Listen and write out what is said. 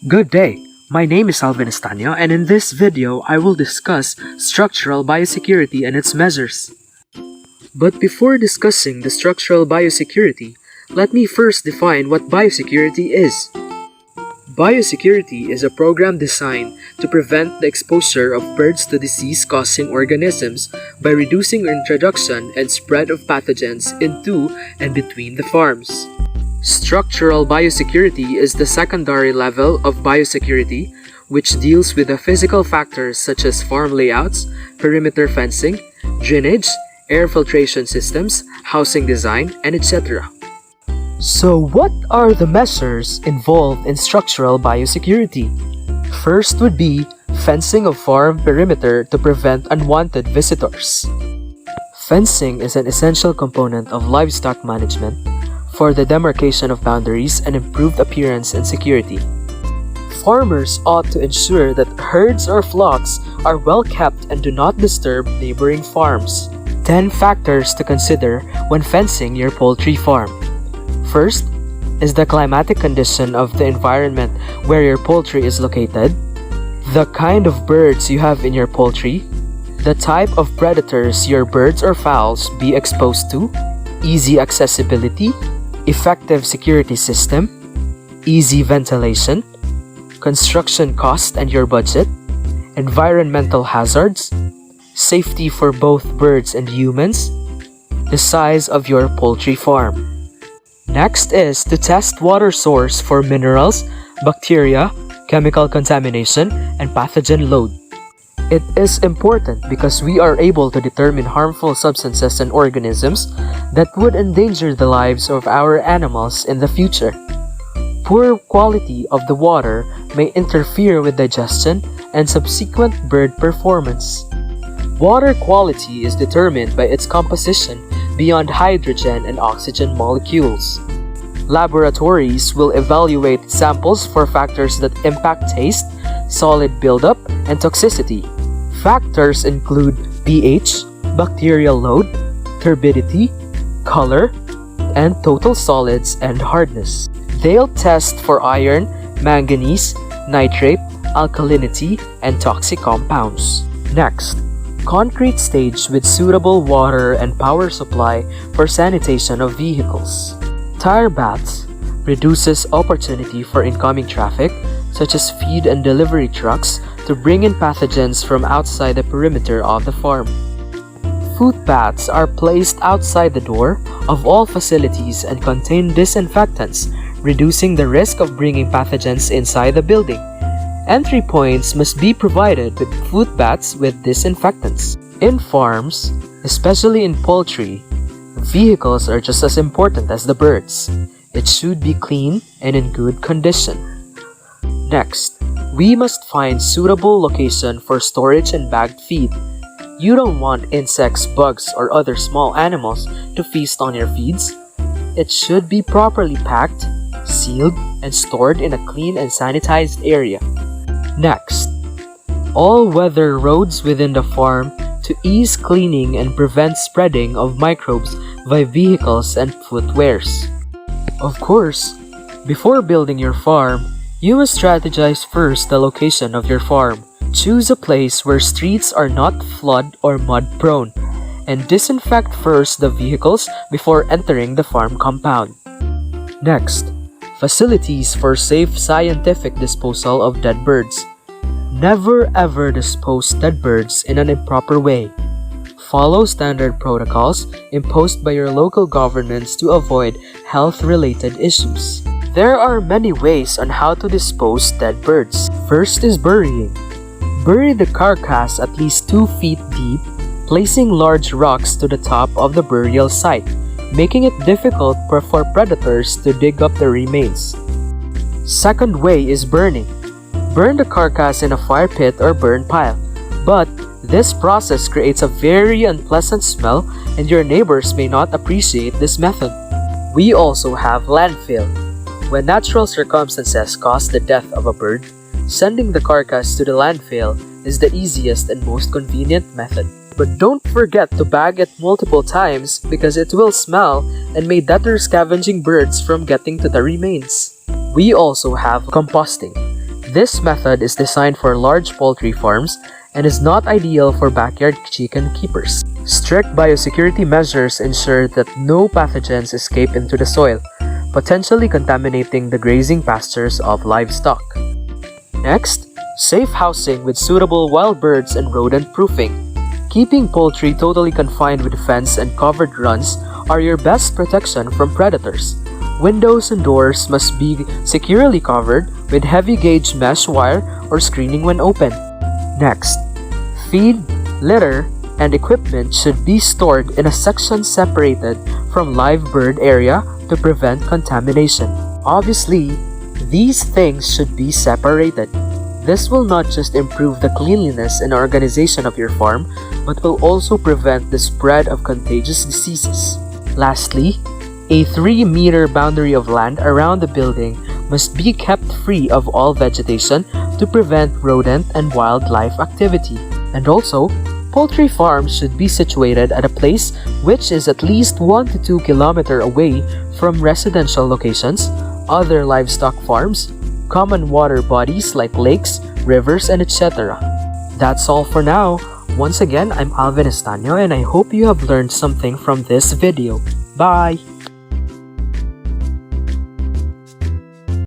Good day, my name is Alvin Estaño, and in this video I will discuss structural biosecurity and its measures. But before discussing the structural biosecurity, let me first define what biosecurity is. Biosecurity is a program designed to prevent the exposure of birds to disease-causing organisms by reducing introduction and spread of pathogens into and between the farms. Structural biosecurity is the secondary level of biosecurity, which deals with the physical factors such as farm layouts, perimeter fencing, drainage, air filtration systems, housing design, and etc. So what are the measures involved in structural biosecurity? First would be fencing of farm perimeter to prevent unwanted visitors. Fencing is an essential component of livestock management for the demarcation of boundaries and improved appearance and security. Farmers ought to ensure that herds or flocks are well kept and do not disturb neighboring farms. 10 factors to consider when fencing your poultry farm. First is the climatic condition of the environment where your poultry is located, the kind of birds you have in your poultry, the type of predators your birds or fowls be exposed to, easy accessibility, effective security system, easy ventilation, construction cost and your budget, environmental hazards, safety for both birds and humans, the size of your poultry farm. Next is to test water source for minerals, bacteria, chemical contamination, and pathogen load. It is important because we are able to determine harmful substances and organisms that would endanger the lives of our animals in the future. Poor quality of the water may interfere with digestion and subsequent bird performance. Water quality is determined by its composition beyond hydrogen and oxygen molecules. Laboratories will evaluate samples for factors that impact taste, solid buildup, and toxicity. Factors include pH, bacterial load, turbidity, color, and total solids and hardness. They'll test for iron, manganese, nitrate, alkalinity, and toxic compounds. Next, concrete stage with suitable water and power supply for sanitation of vehicles. Tire baths reduces opportunity for incoming traffic, such as feed and delivery trucks, to bring in pathogens from outside the perimeter of the farm. Foot baths are placed outside the door of all facilities and contain disinfectants, reducing the risk of bringing pathogens inside the building. Entry points must be provided with foot baths with disinfectants. In farms, especially in poultry, vehicles are just as important as the birds. It should be clean and in good condition. Next, we must find suitable location for storage and bagged feed. You don't want insects, bugs, or other small animals to feast on your feeds. It should be properly packed, sealed, and stored in a clean and sanitized area. Next, all-weather roads within the farm to ease cleaning and prevent spreading of microbes by vehicles and footwears. Of course, before building your farm, you must strategize first the location of your farm. Choose a place where streets are not flood or mud prone, and disinfect first the vehicles before entering the farm compound. Next, facilities for safe scientific disposal of dead birds. Never ever dispose dead birds in an improper way. Follow standard protocols imposed by your local governments to avoid health-related issues. There are many ways on how to dispose dead birds. First is burying. Bury the carcass at least 2 feet deep, placing large rocks to the top of the burial site, making it difficult for predators to dig up the remains. Second way is burning. Burn the carcass in a fire pit or burn pile, but this process creates a very unpleasant smell and your neighbors may not appreciate this method. We also have landfill. When natural circumstances cause the death of a bird, sending the carcass to the landfill is the easiest and most convenient method. But don't forget to bag it multiple times because it will smell and may deter scavenging birds from getting to the remains. We also have composting. This method is designed for large poultry farms and is not ideal for backyard chicken keepers. Strict biosecurity measures ensure that no pathogens escape into the soil, potentially contaminating the grazing pastures of livestock. Next, safe housing with suitable wild birds and rodent proofing. Keeping poultry totally confined with fence and covered runs are your best protection from predators. Windows and doors must be securely covered with heavy gauge mesh wire or screening when open. Next, feed, litter, and equipment should be stored in a section separated from live bird area to prevent contamination. Obviously, these things should be separated. This will not just improve the cleanliness and organization of your farm, but will also prevent the spread of contagious diseases. Lastly, a 3-meter boundary of land around the building must be kept free of all vegetation to prevent rodent and wildlife activity. And also, poultry farms should be situated at a place which is at least 1 to 2 kilometers away from residential locations, other livestock farms, common water bodies like lakes, rivers, and etc. That's all for now. Once again, I'm Alvin Estaño and I hope you have learned something from this video. Bye!